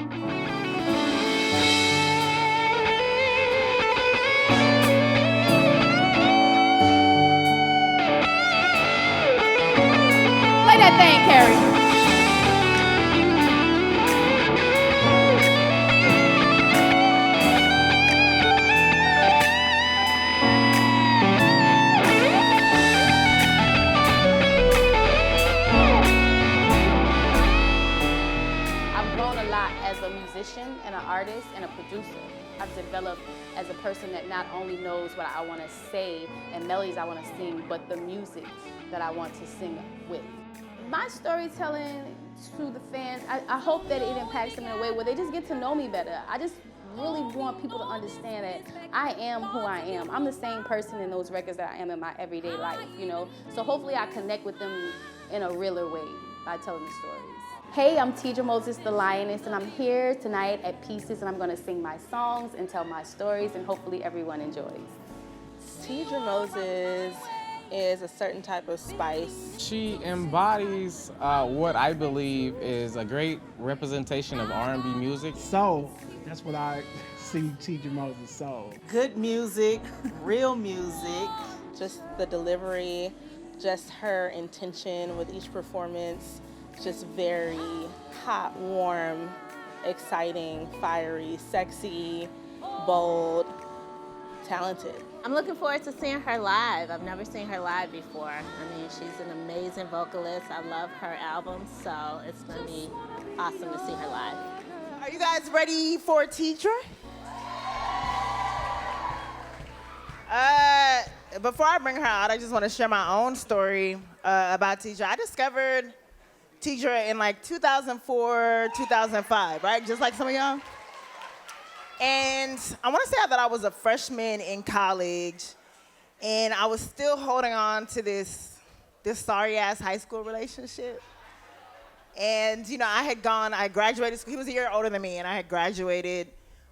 Play that thing, Carrie. I've grown a lot as a musician and an artist and a producer. I've developed as a person that not only knows what I want to say and melodies I want to sing, but the music that I want to sing with. My storytelling to the fans, I hope that it impacts them in a way where they just get to know me better. I just really want people to understand that I am who I am. I'm the same person in those records that I am in my everyday life, you know? So hopefully I connect with them in a realer way by telling the stories. Hey, I'm Teedra Moses, the Lioness, and I'm here tonight at Pieces, and I'm gonna sing my songs and tell my stories, and hopefully everyone enjoys. Teedra Moses is a certain type of spice. She embodies what I believe is a great representation of R&B music. Soul, that's what I see Teedra Moses, soul. Good music, real music, just the delivery, just her intention with each performance, just very hot, warm, exciting, fiery, sexy, bold, talented. I'm looking forward to seeing her live. I've never seen her live before. I mean, she's an amazing vocalist. I love her album, so it's gonna be awesome to see her live. Are you guys ready for Teedra? Before I bring her out, I just want to share my own story about Teedra. I discovered Teedra in like 2004, 2005, right? Just like some of y'all. And I want to say that I was a freshman in college, and I was still holding on to this sorry-ass high school relationship. And, you know, I graduated school. He was a year older than me, and I had graduated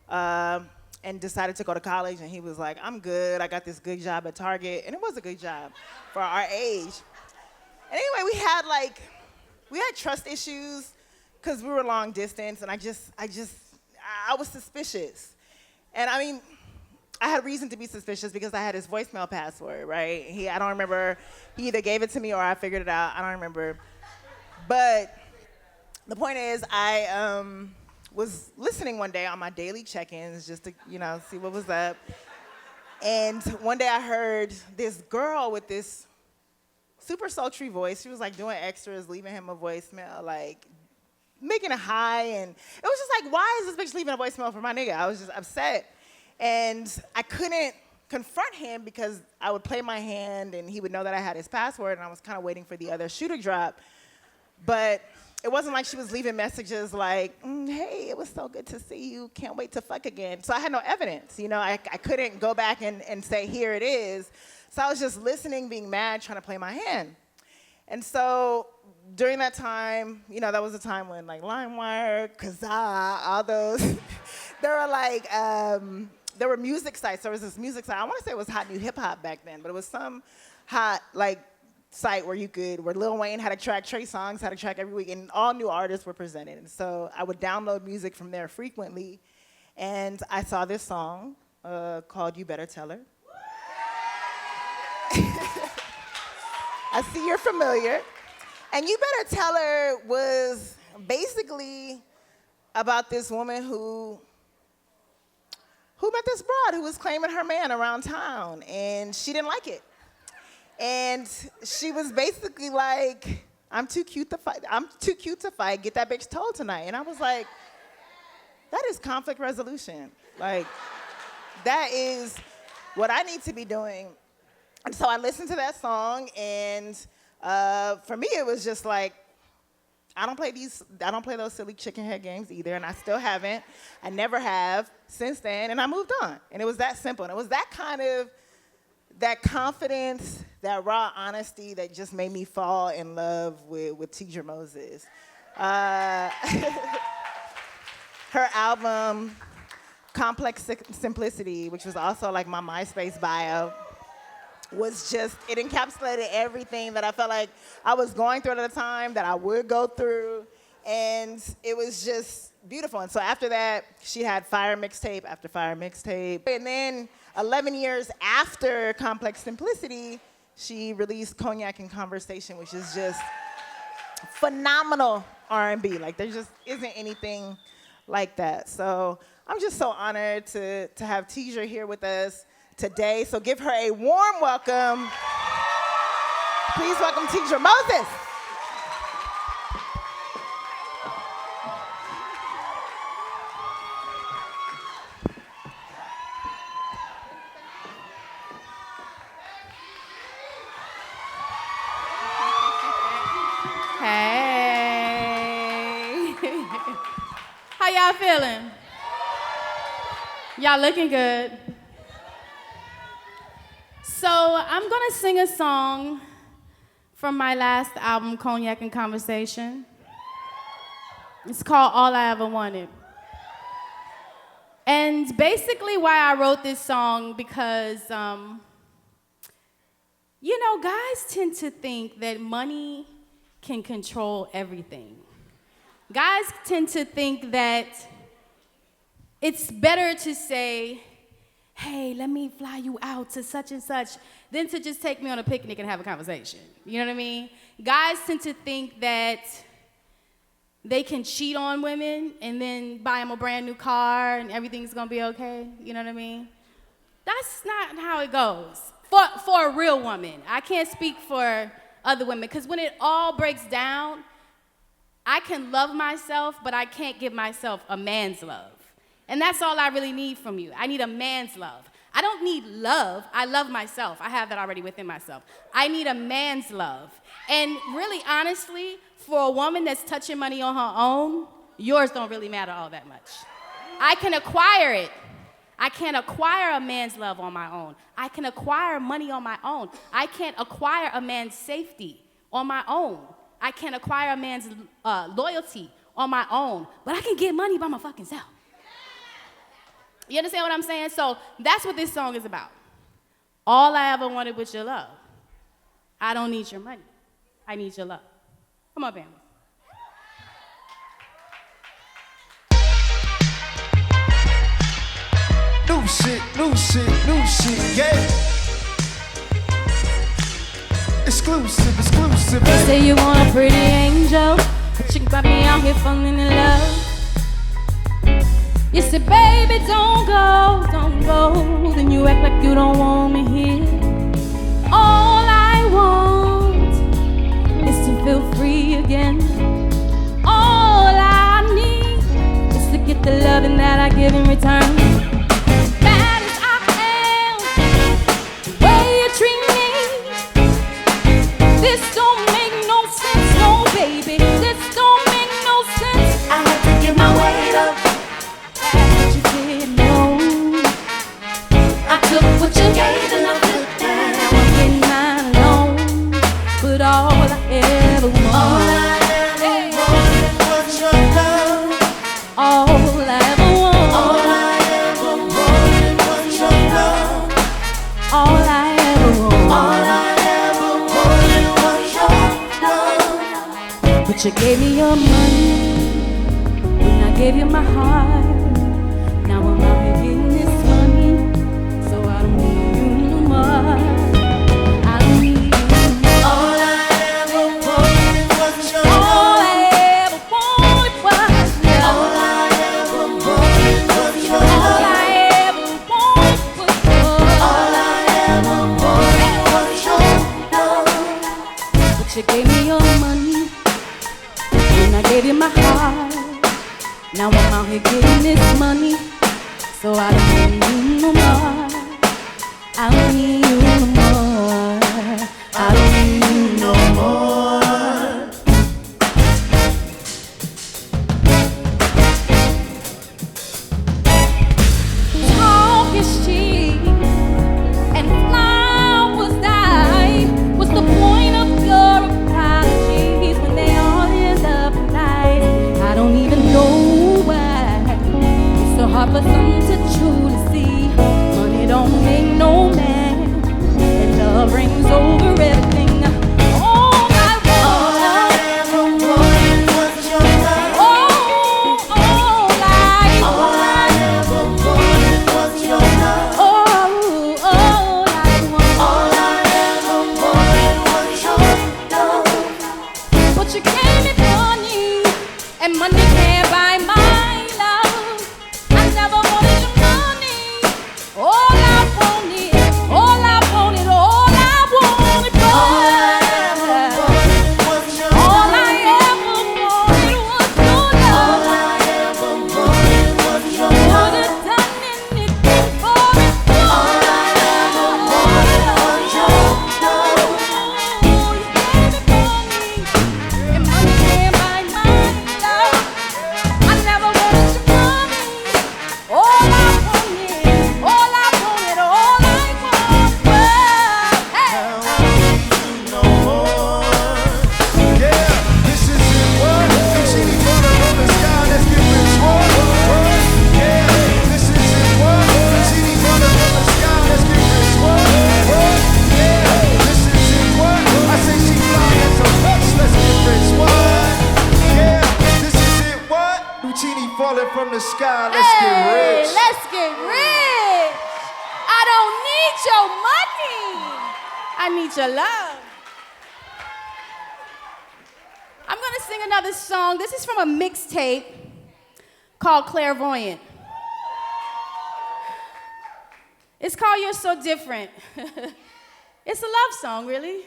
and decided to go to college, and he was like, I'm good. I got this good job at Target, and it was a good job for our age. And anyway, we had trust issues because we were long distance, and I was suspicious. And I mean, I had reason to be suspicious because I had his voicemail password, right? I don't remember, he either gave it to me or I figured it out, I don't remember. But the point is, I was listening one day on my daily check-ins just to, you know, see what was up. And one day I heard this girl with this super sultry voice. She was like doing extras, leaving him a voicemail, like making a high, and it was just like, why is this bitch leaving a voicemail for my nigga? I was just upset. And I couldn't confront him because I would play my hand and he would know that I had his password, and I was kind of waiting for the other shoe to drop. But it wasn't like she was leaving messages like, hey, it was so good to see you, can't wait to fuck again. So I had no evidence, you know, I couldn't go back and say, here it is. So I was just listening, being mad, trying to play my hand. And so during that time, you know, that was a time when like LimeWire, Kazaa, all those, there were music sites. There was this music site, I want to say it was Hot New Hip Hop back then, but it was some hot like site where Lil Wayne had a track, Trey Songz had a track every week, and all new artists were presented. And so I would download music from there frequently, and I saw this song called You Better Tell Her. I see you're familiar. And You Better Tell Her was basically about this woman who met this broad who was claiming her man around town, and she didn't like it. And she was basically like, I'm too cute to fight, get that bitch told tonight. And I was like, that is conflict resolution. Like, that is what I need to be doing. And so I listened to that song, and for me, it was just like, I don't play those silly chicken head games either, and I still haven't. I never have since then, and I moved on. And it was that simple. And it was that kind of, that confidence, that raw honesty that just made me fall in love with Teedra Moses. Her album, Complex Simplicity, which was also like my MySpace bio, was just, it encapsulated everything that I felt like I was going through at the time, that I would go through. And it was just beautiful. And so after that, she had Fire mixtape after Fire mixtape. And then 11 years after Complex Simplicity, she released Cognac and Conversation, which is just phenomenal R&B. Like, there just isn't anything like that. So I'm just so honored to have Teedra here with us today. So give her a warm welcome. Please welcome Teedra Moses. Hey. How y'all feeling? Y'all looking good. So I'm gonna sing a song from my last album, Cognac and Conversation. It's called All I Ever Wanted. And basically why I wrote this song, because you know, guys tend to think that money can control everything. Guys tend to think that it's better to say, hey, let me fly you out to such and such, than to just take me on a picnic and have a conversation. You know what I mean? Guys tend to think that they can cheat on women and then buy them a brand new car and everything's gonna be okay. You know what I mean? That's not how it goes. For a real woman. I can't speak for other women, because when it all breaks down, I can love myself, but I can't give myself a man's love. And that's all I really need from you. I need a man's love. I don't need love. I love myself. I have that already within myself. I need a man's love. And really, honestly, for a woman that's touching money on her own, yours don't really matter all that much. I can acquire it. I can't acquire a man's love on my own. I can acquire money on my own. I can't acquire a man's safety on my own. I can't acquire a man's loyalty on my own. But I can get money by my fucking self. You understand what I'm saying? So that's what this song is about. All I ever wanted was your love. I don't need your money. I need your love. Come on, family. New shit, new shit, new shit, yeah. Exclusive, exclusive. They say you want a pretty angel, but you got me out here falling in love. You said, baby, don't go, don't go. Then you act like you don't want me here. All I want is to feel free again. All I need is to get the loving that I give in return. Bad as I am, the way you treat me, this don't make no sense, no, baby. This don't make no sense. I have to get my weight up. What you gave and I put down. Now I'm getting mine alone. But all I ever wanted, All I ever wanted was your love. all I ever wanted, All I ever wanted was your love. all I ever wanted. All I ever wanted was your love. But you gave me your money when I gave you my heart. Now I'm out here getting this money, so I don't need you no more. I don't need you no more. All I ever wanted was your All love. I ever wanted was love. All I ever wanted was your All love. I ever wanted was love. All I ever wanted was your love. But you gave me your money when I gave you my heart. Now I'm out here getting this money, so I don't need you no more. I don't need you no more. I don't need you no more. Talk is cheap and flowers die. What's the point of your apologies when they all end up nice? I don't even know why it's so hard for some to truly see. Money don't make no man. by my love. I never wanted your money. All I wanted, all I wanted, all I wanted was. All I ever wanted was your love. All I ever wanted was your Would love. have done anything for it. All I ever wanted was your love. Oh, you gave it for me. And money can't buy my love. I never wanted your money. All I wanted, all I wanted, all I wanted was. Hey. No more. Yeah, this is it. What? She need water from the sky. Let's get rich. What? Yeah, this is it. What? She need water from the sky. Let's get rich. What? Yeah, this is it. What? I say she fly as a bitch. Let's get rich. What? Yeah, this is it. What? Lucini falling from the sky. Let's get Hey, rich. let's get rich. I don't need your money. I need your love. I'm gonna sing another song. This is from a mixtape called Clairvoyant. It's called You're So Different. It's a love song, really.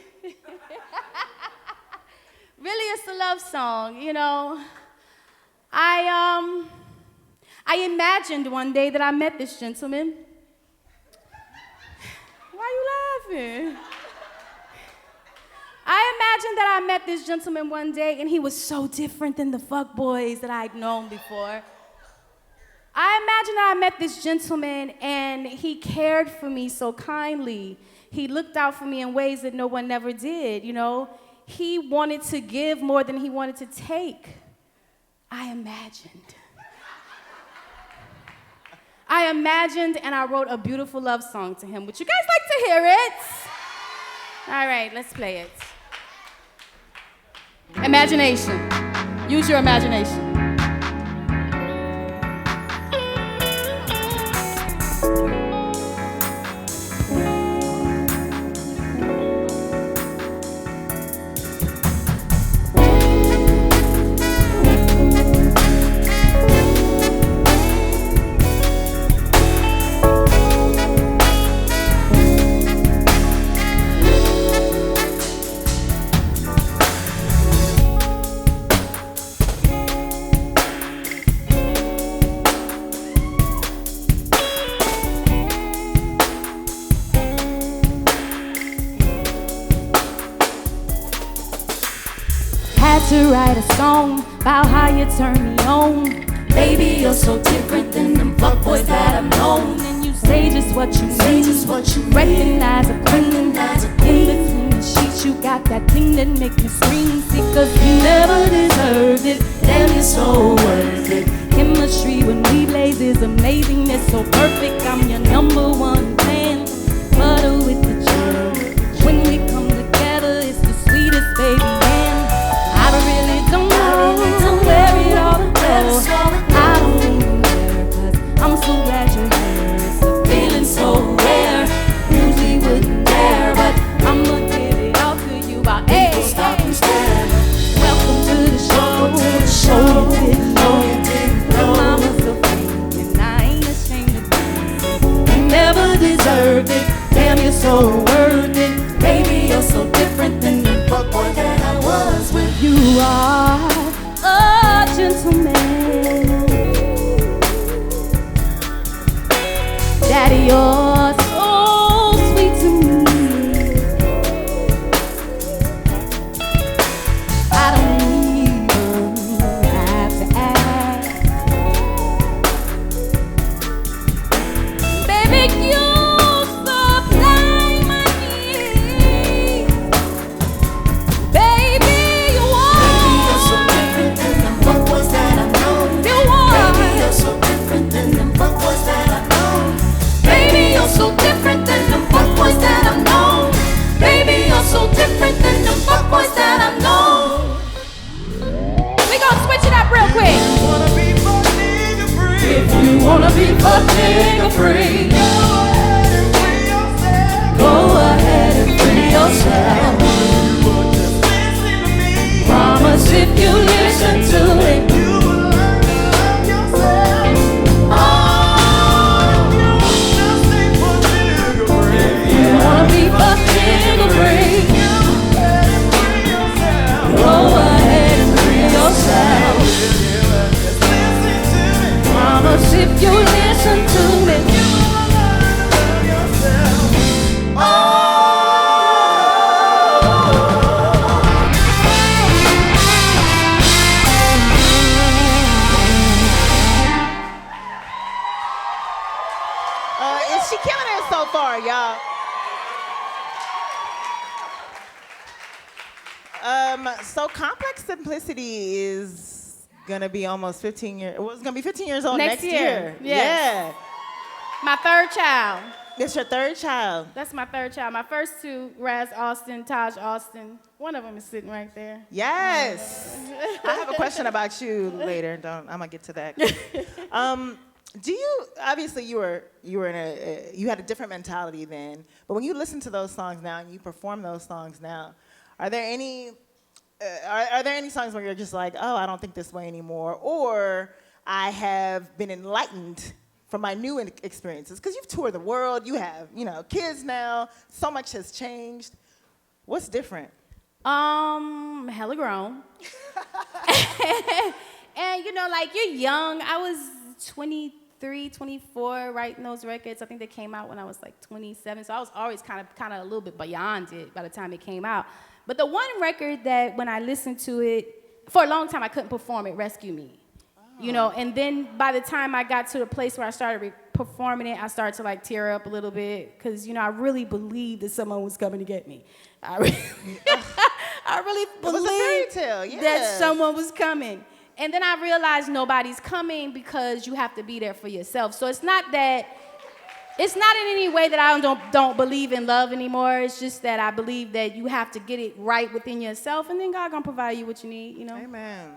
Really, it's a love song, you know. I imagined one day that I met this gentleman. Why are you laughing? I imagined that I met this gentleman one day and he was so different than the fuckboys that I'd known before. I imagined that I met this gentleman and he cared for me so kindly. He looked out for me in ways that no one ever did, you know. He wanted to give more than he wanted to take. I imagined and I wrote a beautiful love song to him. Would you guys like to hear it? All right, let's play it. Imagination. Use your imagination. Had to write a song about how you turn me on. Baby, you're so different than them fuckboys that I've known. And you say just what you mean, recognize a queen. In between the sheets, you got that thing that make me scream. See, cause you never deserved it. Damn, you're so worth it. Chemistry when we blaze is amazing. It's so perfect. I'm your number one fan. Butter with the jam. When we come together, it's the sweetest baby. I really don't know where it all goes. I don't even care, cause I'm so glad you're here. It's a feeling so rare. Usually wouldn't dare, but I'ma give it all to you. About stop and stare. Welcome to the show. You didn't know. Your mama's so fake, and I ain't ashamed of it. You never deserved it. Damn, you're so worth it. Baby, you're so different than the fuckboy that I was with. You are a gentleman. Daddy, you're so sweet to me. I don't even have to ask. Baby, you supply my needs. Baby, you are. Baby, you're so different than them fuckboys that I've known. You are. Baby, you're so different than them fuckboys that I've known. Baby, you're so different than them fuckboys that I've known. Baby, you're so different than them fuckboys that I've known. We gon' switch it up real quick. Wanna be fuck nigga free. If you wanna be fuck nigga free, go ahead and free yourself. Promise if you listen to it, you listen to me. Is she killing it so far, y'all? So Complex Simplicity is gonna be almost 15 years. Well, it's gonna be 15 years old next year. Yes. Yeah. My third child. It's your third child. That's my third child. My first two, Raz Austin, Taj Austin. One of them is sitting right there. Yes. I have a question about you later. I'm gonna get to that. Do you obviously you were in you had a different mentality then, but when you listen to those songs now and you perform those songs now, are there any songs where you're just like, oh, I don't think this way anymore, or I have been enlightened from my new experiences? Because you've toured the world, you have kids now, so much has changed. What's different? Hella grown. And like you're young. I was 23, 24 writing those records. I think they came out when I was like 27. So I was always kind of a little bit beyond it by the time it came out. But the one record that when I listened to it, for a long time I couldn't perform it, Rescue Me. And then by the time I got to the place where I started performing it, I started to like tear up a little bit because, I really believed that someone was coming to get me. I really believed It was a fairy tale, yeah. that someone was coming. And then I realized nobody's coming because you have to be there for yourself. So it's not in any way that I don't believe in love anymore. It's just that I believe that you have to get it right within yourself, and then God gonna provide you what you need, Amen.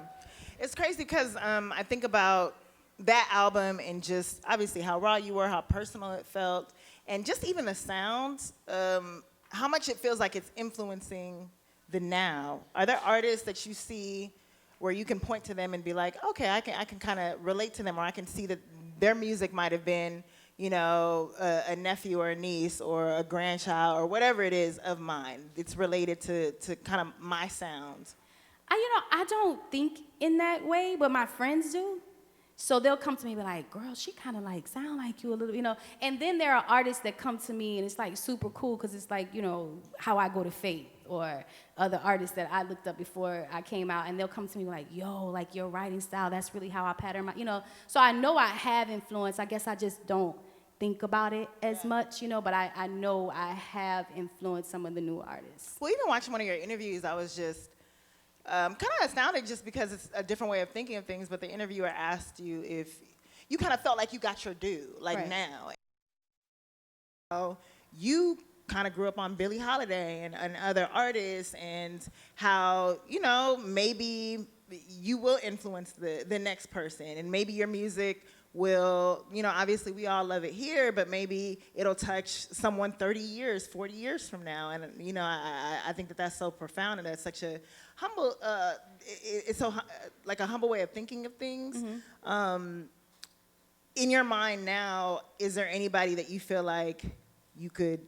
It's crazy because I think about that album and just obviously how raw you were, how personal it felt, and just even the sounds, how much it feels like it's influencing the now. Are there artists that you see where you can point to them and be like, okay, I can kind of relate to them, or I can see that their music might have been, a nephew or a niece or a grandchild or whatever it is of mine. It's related to kind of my sounds. I don't think in that way, but my friends do. So they'll come to me and be like, girl, she kind of like sound like you a little, And then there are artists that come to me and it's like super cool because it's like, how I go to Faith or other artists that I looked up before I came out, and they'll come to me like, yo, like your writing style, that's really how I pattern my, So I know I have influence. I guess I just don't think about it as much, but I know I have influenced some of the new artists. Well, even watching one of your interviews, I was just kind of astounded just because it's a different way of thinking of things, but the interviewer asked you if you kind of felt like you got your due, like right. now. So you kind of grew up on Billie Holiday and other artists, and how, maybe you will influence the next person, and maybe your music will, obviously we all love it here, but maybe it'll touch someone 30 years, 40 years from now. And, I think that that's so profound, and that's such a humble, it's so like a humble way of thinking of things. Mm-hmm. In your mind now, is there anybody that you feel like you could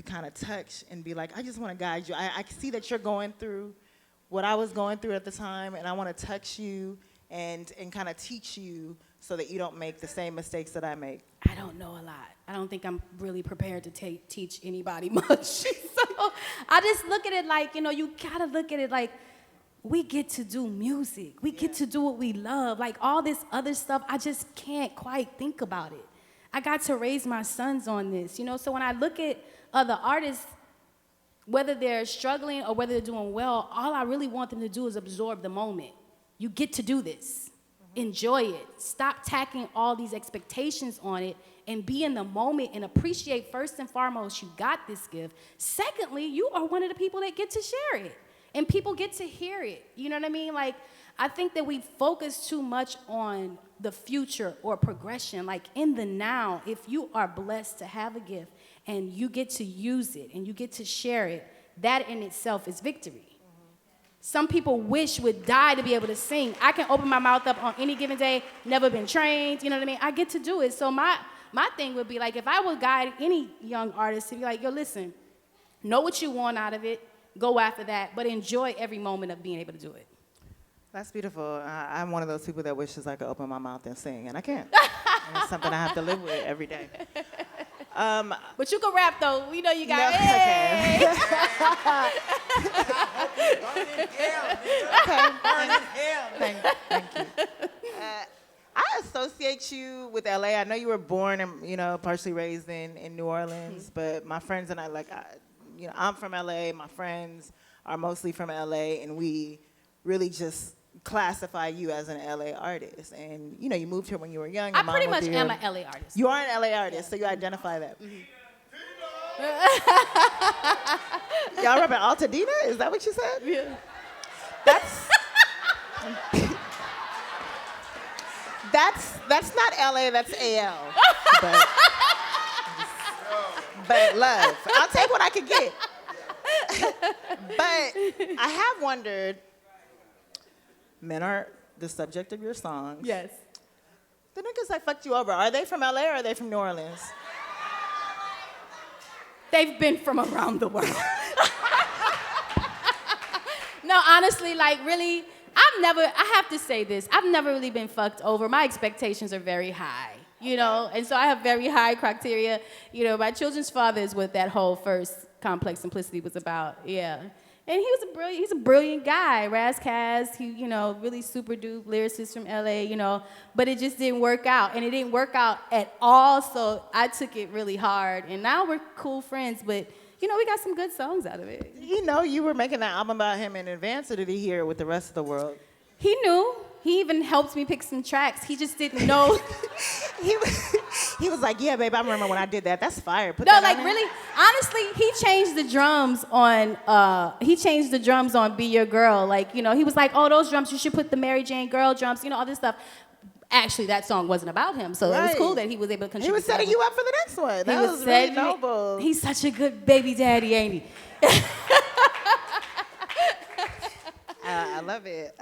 kind of touch and be like, I just want to guide you. I see that you're going through what I was going through at the time, and I want to touch you and kind of teach you so that you don't make the same mistakes that I make? I don't know a lot. I don't think I'm really prepared to teach anybody much. So I just look at it like, you gotta look at it like, we get to do music. We get to do what we love. Like all this other stuff, I just can't quite think about it. I got to raise my sons on this, So when I look at other artists, whether they're struggling or whether they're doing well, all I really want them to do is absorb the moment. You get to do this. Enjoy it. Stop tacking all these expectations on it and be in the moment and appreciate first and foremost you got this gift. Secondly, you are one of the people that get to share it and people get to hear it. You know what I mean? Like, I think that we focus too much on the future or progression. Like in the now, if you are blessed to have a gift and you get to use it and you get to share it, that in itself is victory. Some people would die to be able to sing. I can open my mouth up on any given day, never been trained, you know what I mean? I get to do it. So my thing would be like, if I would guide any young artist to be like, yo, listen, know what you want out of it, go after that, but enjoy every moment of being able to do it. That's beautiful. I'm one of those people that wishes I could open my mouth and sing, and I can't. It's something I have to live with every day. But you can rap though. We know you got. No, Hey. Thank you. I associate you with LA. I know you were born and partially raised in New Orleans, but my friends and I I'm from LA. My friends are mostly from LA, and we really just classify you as an LA artist. And you moved here when you were young. I pretty much am an LA artist. You are an LA artist, so you identify that. Y'all repping Altadena? Is that what you said? Yeah. That's not LA, that's AL. But love. I'll take what I can get. But I have wondered, men are the subject of your songs. Yes. The niggas that fucked you over, are they from LA or are they from New Orleans? They've been from around the world. No, honestly, really, I have to say this, I've never really been fucked over. My expectations are very high, and so I have very high criteria. My children's father is what that whole first Complex Simplicity was about, yeah. And he's a brilliant guy, Razzcast, he, really super dupe lyricist from LA, but it just didn't work out. And it didn't work out at all, so I took it really hard. And now we're cool friends, but, we got some good songs out of it. You were making that album about him in advance, or did he hear it with the rest of the world? He knew. He even helped me pick some tracks. He just didn't know. He was like, yeah, babe, I remember when I did that. That's fire. Put No, that like on really, honestly, he changed the drums on Be Your Girl. Like, he was like, oh, those drums, you should put the Mary Jane Girl drums, all this stuff. Actually, that song wasn't about him, so it was cool that he was able to contribute. He was setting you up for the next one. That was really noble. He's such a good baby daddy, ain't he? I love it.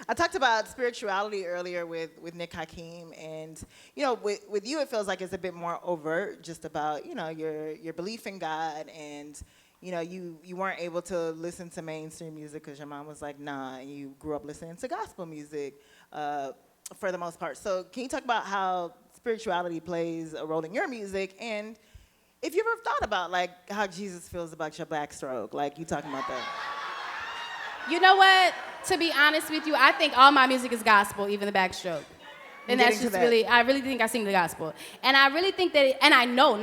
I talked about spirituality earlier with Nick Hakim, and with you it feels like it's a bit more overt, just about your belief in God, and you weren't able to listen to mainstream music because your mom was like, nah, and you grew up listening to gospel music for the most part. So can you talk about how spirituality plays a role in your music, and if you ever thought about how Jesus feels about your backstroke, like you talking about that? You know what? To be honest with you, I think all my music is gospel, even the backstroke. And that's just really, I really think I sing the gospel. And I really think that, I know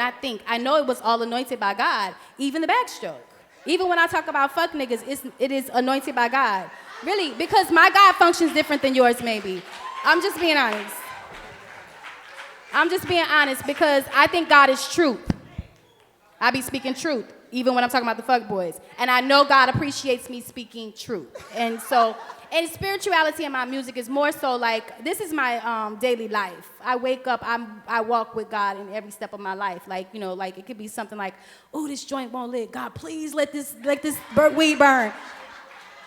it was all anointed by God, even the backstroke. Even when I talk about fuck niggas, it is anointed by God. Really, because my God functions different than yours maybe. I'm just being honest. Because I think God is truth. I be speaking truth, even when I'm talking about the fuck boys. And I know God appreciates me speaking truth. And so, and spirituality in my music is more so this is my daily life. I wake up, I walk with God in every step of my life. It could be something like, oh, this joint won't lit. God, please let this weed burn.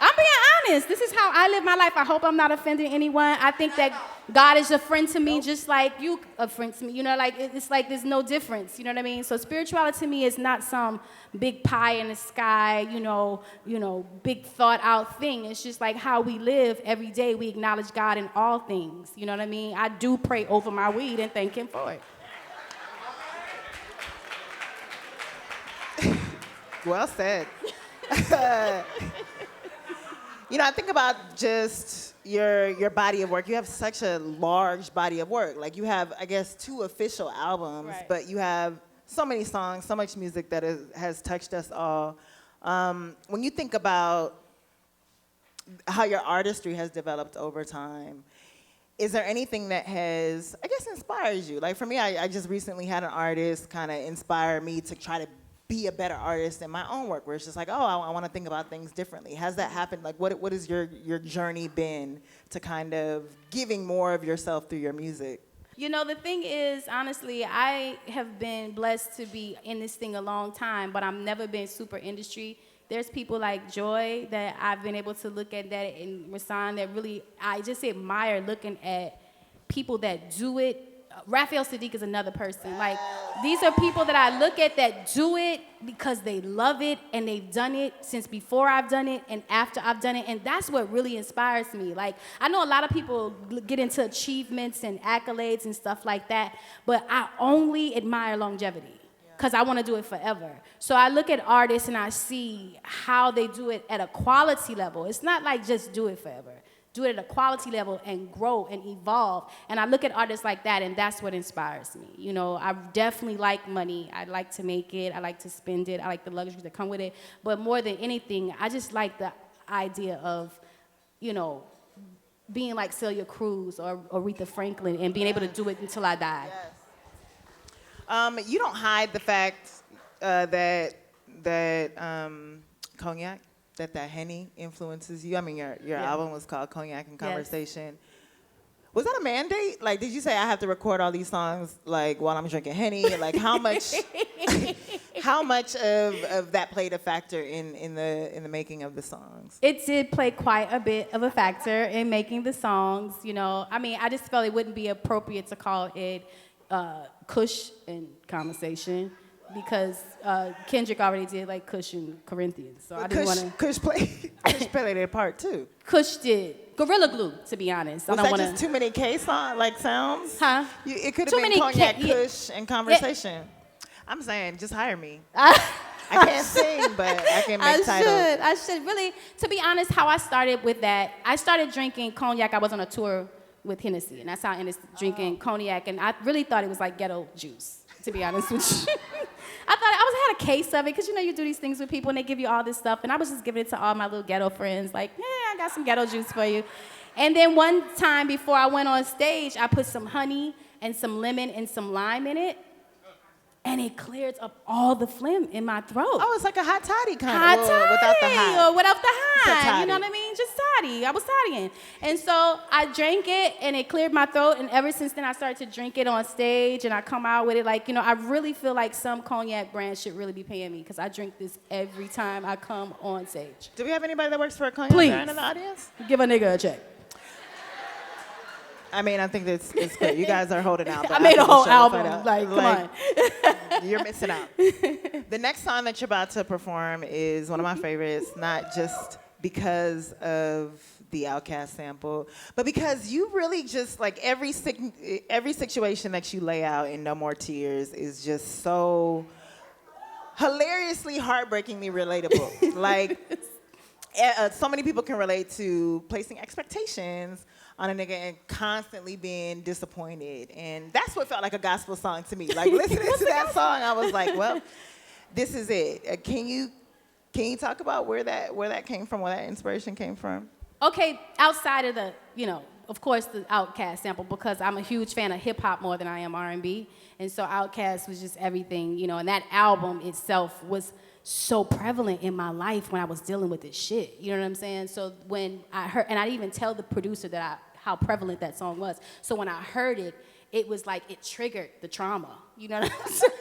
I'm being honest. This is how I live my life. I hope I'm not offending anyone. I think that God is a friend to me just like you a friend to me. It's like there's no difference. You know what I mean? So spirituality to me is not some big pie in the sky, big thought out thing. It's just like how we live every day. We acknowledge God in all things. You know what I mean? I do pray over my weed and thank him for it. Well said. I think about just your body of work. You have such a large body of work. You have, I guess, 2 official albums, right. But you have so many songs, so much music that has touched us all. When you think about how your artistry has developed over time, is there anything that has, I guess, inspired you? For me, I just recently had an artist kind of inspire me to try to be a better artist in my own work, where it's just I want to think about things differently. Has that happened? What has your journey been to kind of giving more of yourself through your music? The thing is, honestly, I have been blessed to be in this thing a long time, but I've never been super industry. There's people like Joy that I've been able to look at that, and Rasan that really, I just admire looking at people that do it Raphael Sadiq is another person. Like, these are people that I look at that do it because they love it and they've done it since before I've done it and after I've done it, and that's what really inspires me. Like, I know a lot of people get into achievements and accolades and stuff like that, but I only admire longevity because I want to do it forever. So I look at artists and I see how they do it at a quality level. It's not like just do it forever. Do it at a quality level and grow and evolve. And I look at artists like that, and that's what inspires me. You know, I definitely like money. I like to make it. I like to spend it. I like the luxuries that come with it. But more than anything, I just like the idea of, you know, being like Celia Cruz or Aretha Franklin and being able to do it until I die. Yes. You don't hide the fact that cognac, that Henny influences you. I mean, your album was called Cognac and Conversation. Was that a mandate? Like, did you say I have to record all these songs like while I'm drinking Henny? Like, how much of that played a factor in the making of the songs? It did play quite a bit of a factor in making the songs. You know, I mean, I just felt it wouldn't be appropriate to call it Kush and Conversation, because Kendrick already did like Kush and Corinthians, so I didn't want to. Kush played their part too. Kush did Gorilla Glue, to be honest. Was I don't that want just too many K sounds? Huh? It could Too have been many Cognac, Kush, and Conversation. I'm saying, just hire me. I can't sing, but I can make titles. I should really. To be honest, how I started with that, I started drinking cognac. I was on a tour with Hennessy, and that's how I ended up drinking cognac. And I really thought it was like ghetto juice, to be honest with you. I thought I had a case of it, because you know you do these things with people and they give you all this stuff, and I was just giving it to all my little ghetto friends, like, yeah, I got some ghetto juice for you. And then one time before I went on stage, I put some honey and some lemon and some lime in it, and it cleared up all the phlegm in my throat. Oh, it's like a hot toddy kind Hot of. toddy, Without the hot. or without the hot, you know toddy. what I mean? Just toddy. I was toddying. And so I drank it, and it cleared my throat, and ever since then I started to drink it on stage, and I come out with it like, you know, I really feel like some cognac brands should really be paying me, because I drink this every time I come on stage. Do we have anybody that works for a cognac brand in the audience? Give a nigga a check. I mean, I think it's good. You guys are holding out. I made a whole album. Like, come on. You're missing out. The next song that you're about to perform is one of my favorites, not just because of the Outkast sample, but because you really just, like, every situation that you lay out in No More Tears is just so hilariously, heartbreakingly relatable. Like, so many people can relate to placing expectations on a nigga and constantly being disappointed. And that's what felt like a gospel song to me. Like, listening to that song, I was like, well, this is it. Can you talk about where that came from, where that inspiration came from? Okay, outside of the, you know, of course, the Outkast sample, because I'm a huge fan of hip hop more than I am R&B. And so Outkast was just everything, you know, and that album itself was so prevalent in my life when I was dealing with this shit. You know what I'm saying? So when I heard, and I didn't even tell the producer how prevalent that song was. So when I heard it, it was like it triggered the trauma. You know what I'm saying?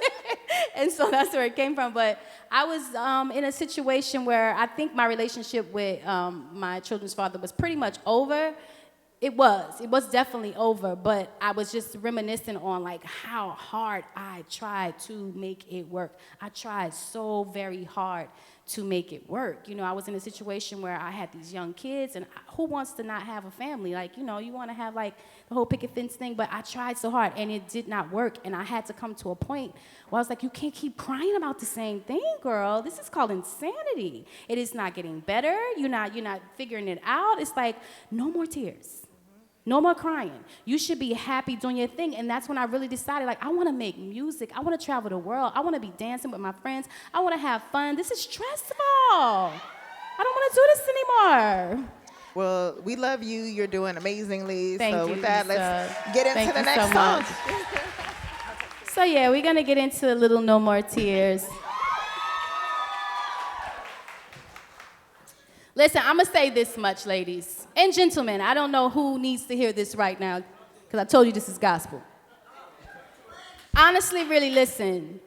And so that's where it came from. But I was in a situation where I think my relationship with my children's father was pretty much over. It was definitely over, but I was just reminiscing on like how hard I tried to make it work. I tried so very hard to make it work. You know, I was in a situation where I had these young kids, and who wants to not have a family? Like, you know, you want to have like the whole picket fence thing, but I tried so hard and it did not work. And I had to come to a point where I was like, you can't keep crying about the same thing, girl. This is called insanity. It is not getting better. You're not figuring it out. It's like, no more tears. No more crying. You should be happy doing your thing. And that's when I really decided, like, I want to make music. I want to travel the world. I want to be dancing with my friends. I want to have fun. This is stressful. I don't want to do this anymore. Well, we love you. You're doing amazingly. Thank so you, with that, Issa. let's get into Thank the you next so song. much. So yeah, we're going to get into a little No More Tears. Listen, I'm going to say this much, ladies and gentlemen. I don't know who needs to hear this right now, because I told you this is gospel. Honestly, really listen.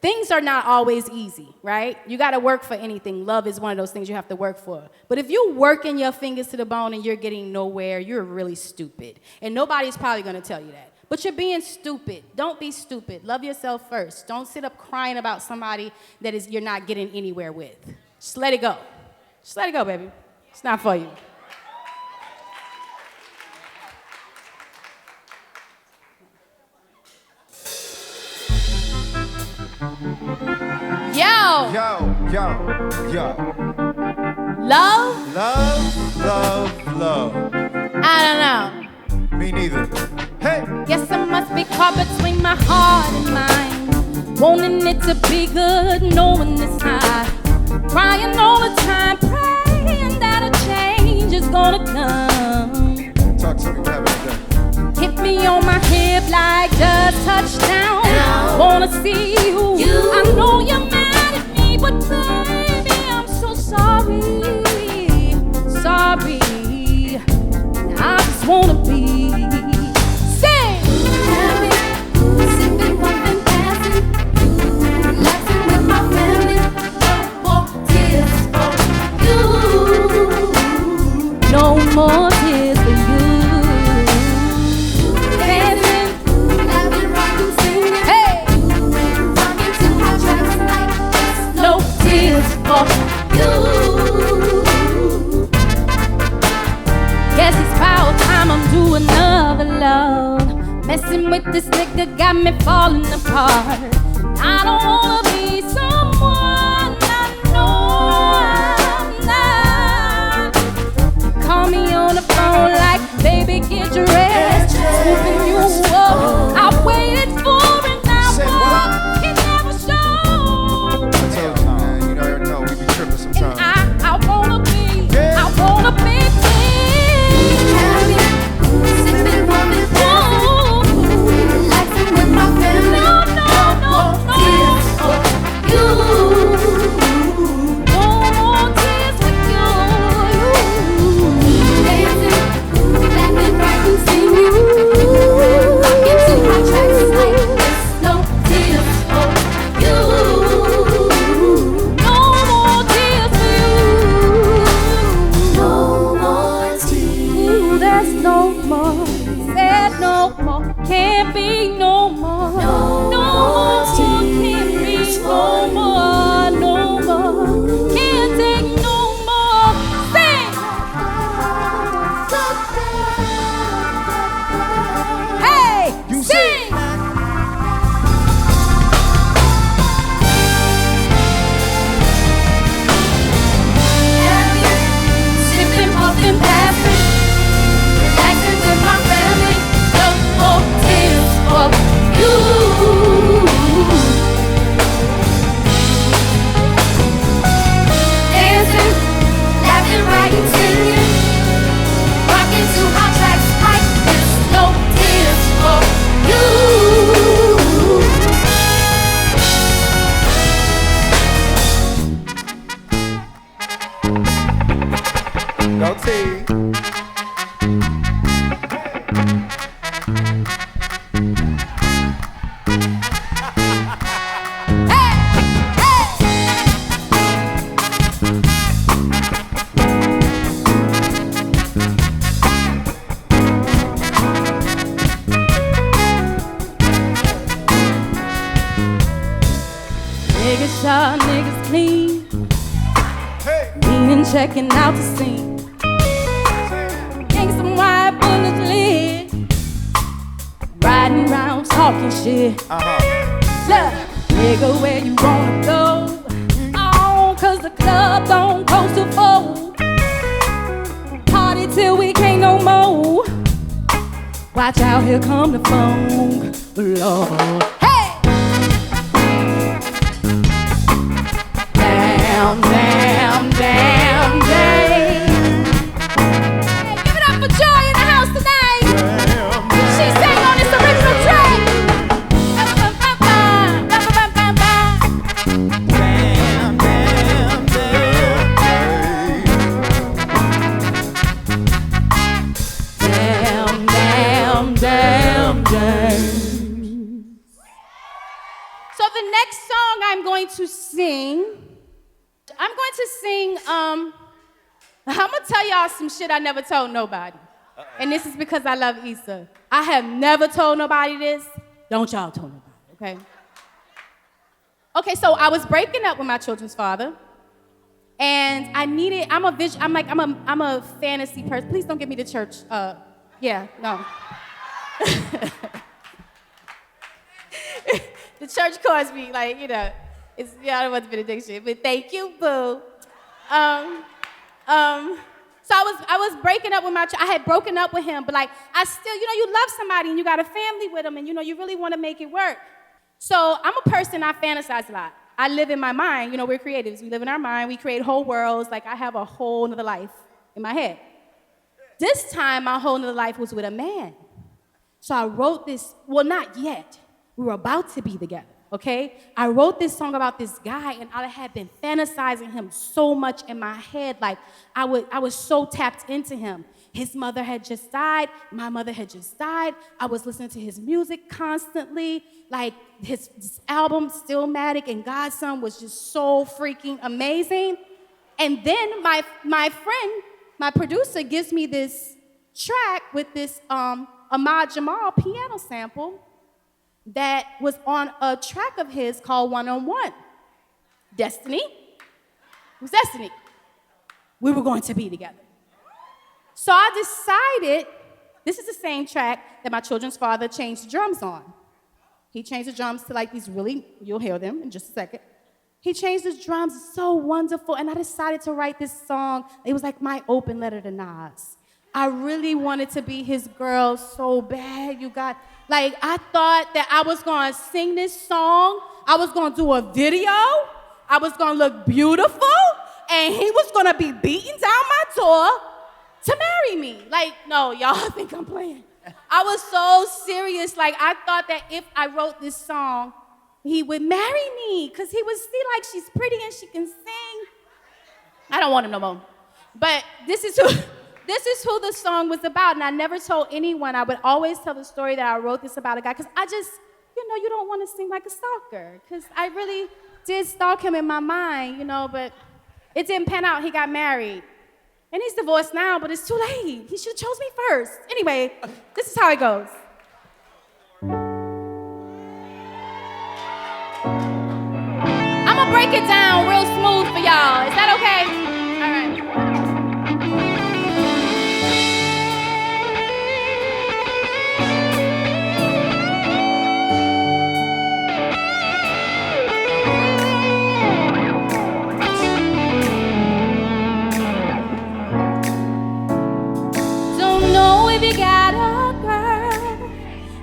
Things are not always easy, right? You got to work for anything. Love is one of those things you have to work for. But if you're working your fingers to the bone and you're getting nowhere, you're really stupid. And nobody's probably going to tell you that. But you're being stupid. Don't be stupid. Love yourself first. Don't sit up crying about somebody that you're not getting anywhere with. Just let it go. Just let it go, baby. It's not for you. Yo! Yo. Love? Love. I don't know. Me neither. Hey! Guess I must be caught between my heart and mind. Wanting it to be good, knowing it's not. Crying all the time, praying that a change is gonna come. Talk to me, what happened today? Hit me on my hip like just touchdown. Wanna see you. I know you're mad at me, but baby, I'm so sorry. Sorry. I just wanna be. Sing! Happy, sipping, pumping, passing, relaxing with my family. No more tears for you. No more tears for you. Dancing, laughing, rocking, singing. Hey! Rocking to our tracks like this. No tears for You. Guess it's about time I'm doing another love. Messing with this nigga got me falling apart. I don't wanna be someone I know I'm not. Call me on the phone like, baby, get your rest. Scooping you up. I waited for it now. Said what? It never showed. I told you, man. You know, you know, we be tripping sometimes. I wanna be. Yeah. I wanna be free. Happy, sipping, pumping, passing, relaxing with my family. No Tears for you. No more tears for you. Dancing, laughing, rocking, singing. Rocking to our tracks like this. No tears for you. No more tears for you. No more tears. Ooh, there's no more. Said no more. Can't be no more. No more. more Can't be tears no more. No more. Can't take no more. Sing. Hey, You sing. Sipping, pumping, passing, relaxing with my family. No more tears for you. Dancing, laughing, writing, singing, rocking to our tracks like this. No tears for you. Go T. Niggas shot, niggas clean. Hey! Meaning checking out the scene. Getting some white bullets lit. Riding round talking shit. Look, nigga, where you wanna go? Oh, cause the club don't close to 4. Party till we can't no more. Watch out, here come the phone. Lord. Hey! Damn, damn, damn, damn. Hey, give it up for Joy in the house tonight. She sang on this original track. Damn, damn, damn, damn. So the next song I'm going to sing, I'm gonna tell y'all some shit I never told nobody. And this is because I love Issa. I have never told nobody this. Don't y'all tell nobody, okay? Okay, so I was breaking up with my children's father, and I'm a fantasy person. Please don't give me the church. Yeah, no. The church calls me, like, you know, I don't want the benediction, but thank you, boo. So I was breaking up with I had broken up with him, but like, I still, you love somebody and you got a family with them and you really want to make it work. So I'm a person, I fantasize a lot. I live in my mind, we're creatives. We live in our mind, we create whole worlds. Like I have a whole nother life in my head. This time, my whole nother life was with a man. So I wrote this, well, not yet. We were about to be together, okay? I wrote this song about this guy, and I had been fantasizing him so much in my head. Like, I was so tapped into him. His mother had just died. My mother had just died. I was listening to his music constantly. Like, his album, Stillmatic and Godson, was just so freaking amazing. And then my friend, my producer, gives me this track with this Ahmad Jamal piano sample that was on a track of his called One on One. Destiny. It was Destiny. We were going to be together. So I decided, this is the same track that my children's father changed the drums on. He changed the drums to like these really, you'll hear them in just a second. He changed his drums, so wonderful, and I decided to write this song. It was like my open letter to Nas. I really wanted to be his girl so bad, like I thought that I was gonna sing this song, I was gonna do a video, I was gonna look beautiful, and he was gonna be beating down my door to marry me. Like, no, y'all think I'm playing. I was so serious, like I thought that if I wrote this song, he would marry me, because he would see like she's pretty and she can sing. I don't want him no more. But this is who the song was about, and I never told anyone. I would always tell the story that I wrote this about a guy, because I just, you don't want to seem like a stalker, because I really did stalk him in my mind, but it didn't pan out. He got married. And he's divorced now, but it's too late. He should have chose me first. Anyway, this is how it goes. I'm gonna break it down real smooth for y'all. Is that okay? All right. Don't know if you got a girl.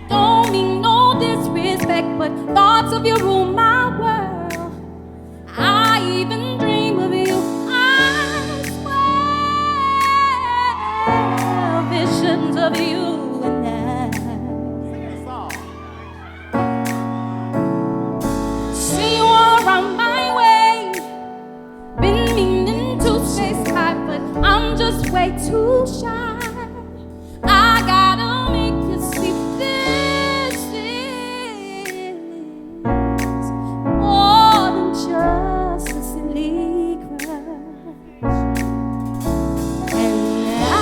Don't mean no disrespect, but thoughts of you rule my world. I even dream of you. I swear, visions of you and I. See you all around my way. Been meaning to say hi, but I'm just way too shy. I gotta make you see this is more than just a silly crush. And I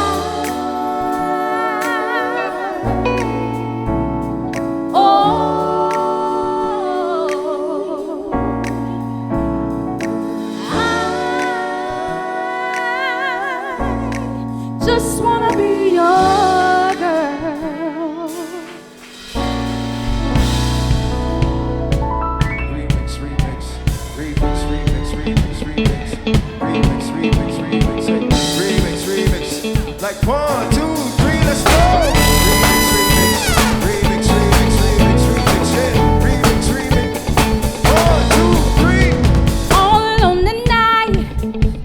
just wanna be your girl. Remix, remix, remix, remix, remix, remix, remix, remix, remix, remix, remix. Like 1, 2, 3, let's go. Remix, remix, remix, remix, remix, remix, yeah. Remix, remix. 1, 2, 3. All alone at night,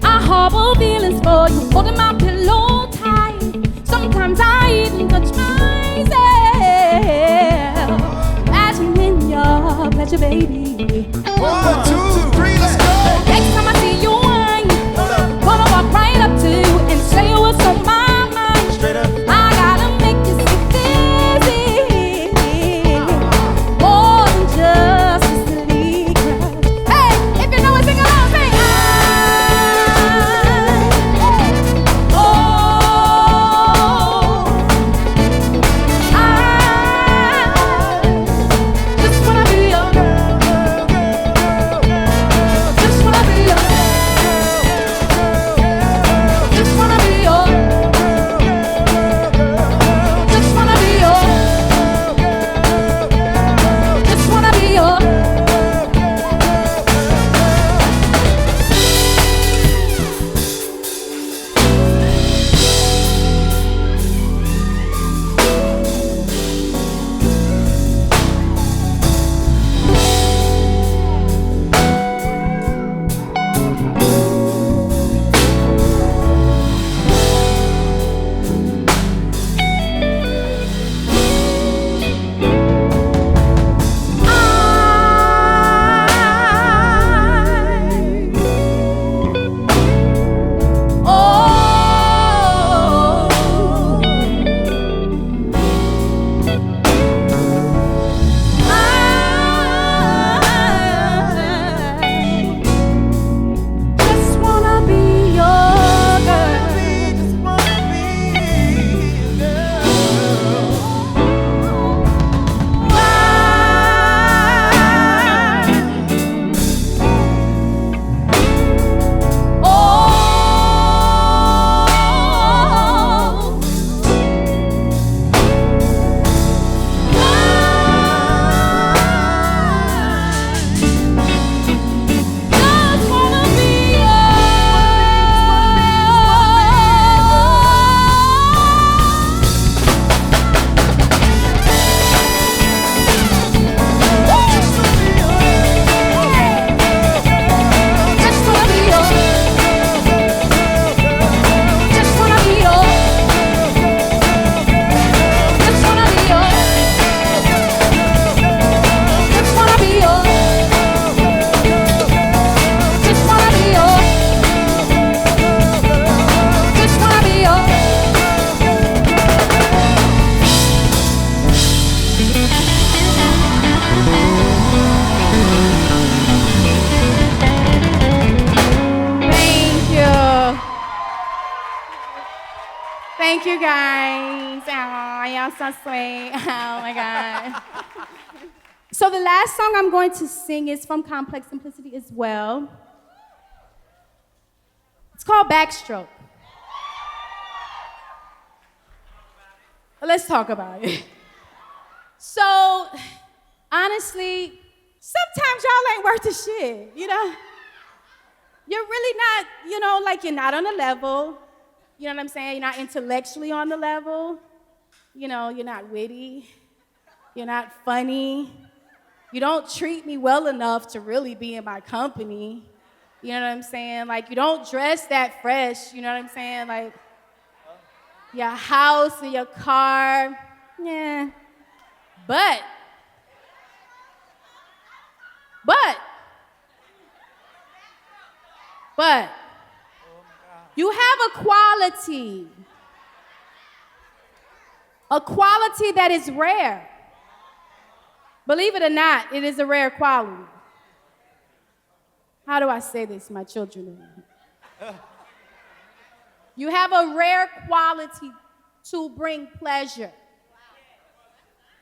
I harbor feelings for you, holding my pillow tight. Sometimes I even touch myself, imagining your pleasure, baby. 1, 2, 3, let's go. Next time I see you whine, wanna walk right up to you and say what's on my mind. Straight up. I gotta make you see this is more than just a silly crush. Hey, if you know it, sing along, sing. Oh, Thank you. Thank you, guys. Oh, y'all so sweet. Oh, my God. So the last song I'm going to sing is from Complex Simplicity as well. It's called Backstroke. But let's talk about it. So, honestly, sometimes y'all ain't worth the shit, you know? You're really not, you know, like you're not on the level. You know what I'm saying? You're not intellectually on the level. You know, you're not witty. You're not funny. You don't treat me well enough to really be in my company. You know what I'm saying? Like, you don't dress that fresh. You know what I'm saying? Like, your house and your car, yeah. But, you have a quality that is rare. Believe it or not, it is a rare quality. How do I say this, my children? You have a rare quality to bring pleasure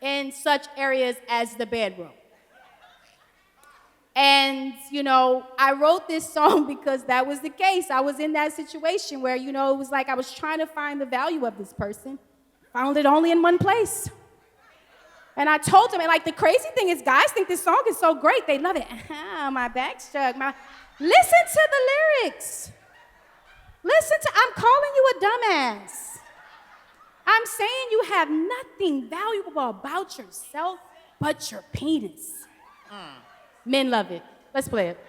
in such areas as the bedroom. And, you know, I wrote this song because that was the case. I was in that situation where, you know, it was like I was trying to find the value of this person. Found it only in one place. And I told him, and like the crazy thing is guys think this song is so great. They love it. My backstroke, Listen to the lyrics. I'm calling you a dumbass. I'm saying you have nothing valuable about yourself but your penis. Men love it. Let's play it.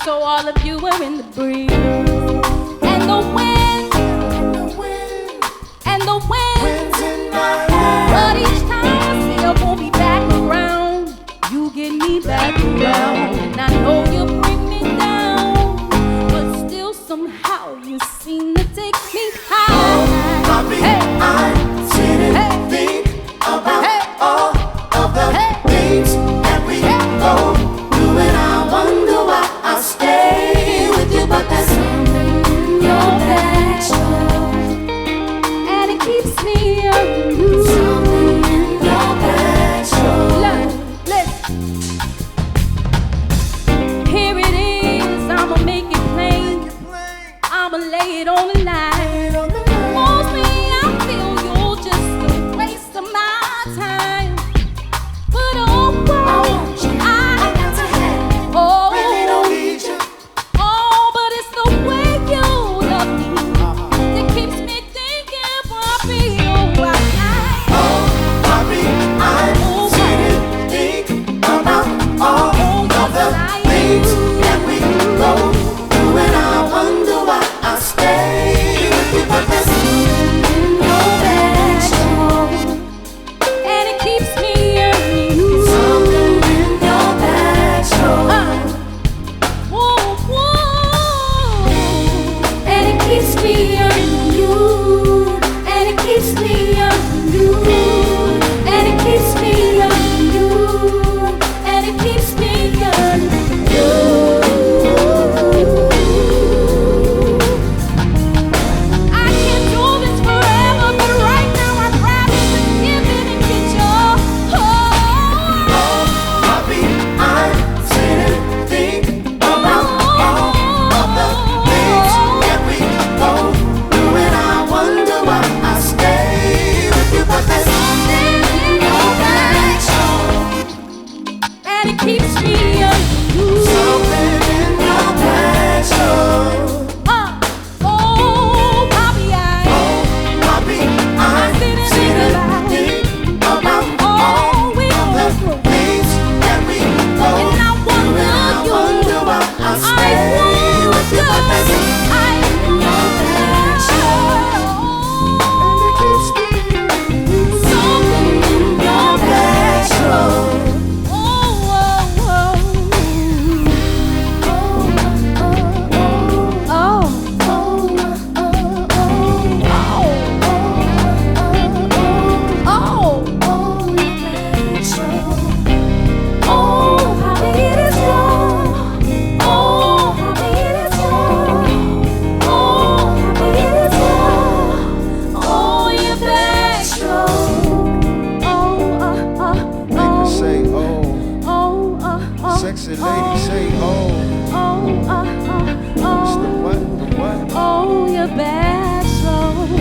So all of you are in the breeze, and the wind, and the wind's in my hair. But each time I still won't be back around, you get me back around, and I know you bring me down, but still somehow you seem to take me high. Bobby, I sit and think about all of the things that we go through, and I wonder why I stay with you, but there's something in your backstroke, and it keeps me on you. something in your backstroke. Listen. Here it is, I'ma make it plain. I'ma lay it on the line. Mostly I feel you're just a waste of my time. But oh, I want you, I got to have you, oh, really don't need you. oh, but it's the way you love me that keeps me thinking, Bobby, oh, Bobby, I sit and think about all of the things that we go through, and I wonder why I stay with you, but there's something in your backstroke, and it keeps me on you. something in your backstroke, Whoa, whoa. and it keeps me on you, and it keeps me on you, and it keeps me on you, and it keeps me on you. I can do this forever, but right now I'd rather forgive it and get your Bobby, I sit and think about all of the things that we go through, and I wonder why I stay with you, but there's Sexy lady, say oh. It's the what, the what? Oh, your backstroke.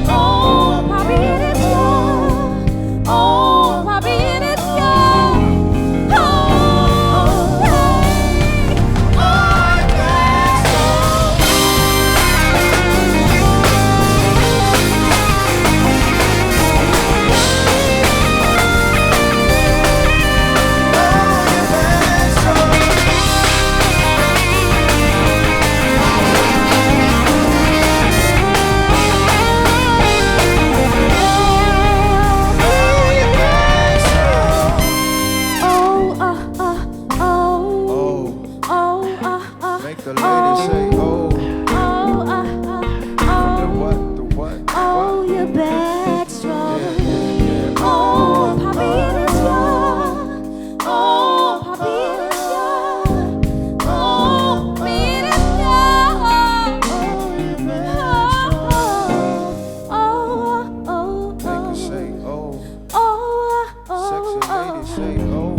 Oh, Poppy, it's yours. Oh, Poppy, it's yours. Oh, hey. Oh, make the lady say oh. The what, the what, the oh, what? your backstroke. Yeah. Oh, Poppy, it's yours. Oh, Poppy, it's yours. Oh, Poppy, it's yours. Make her say oh. Oh, Sexy lady, say oh.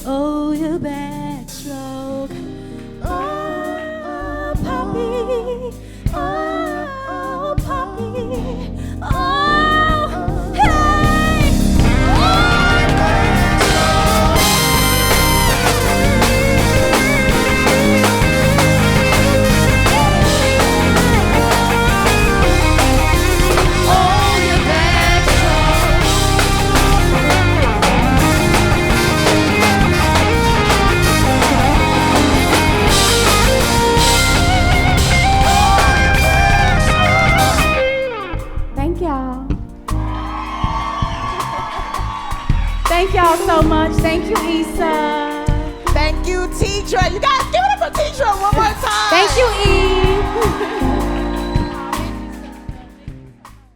oh, your backstroke. Oh, Poppy. Oh, Poppy. Oh, hey. Oh, your backstroke. Thank y'all. Thank y'all so much. Thank you, Issa. Thank you, Teedra. You guys give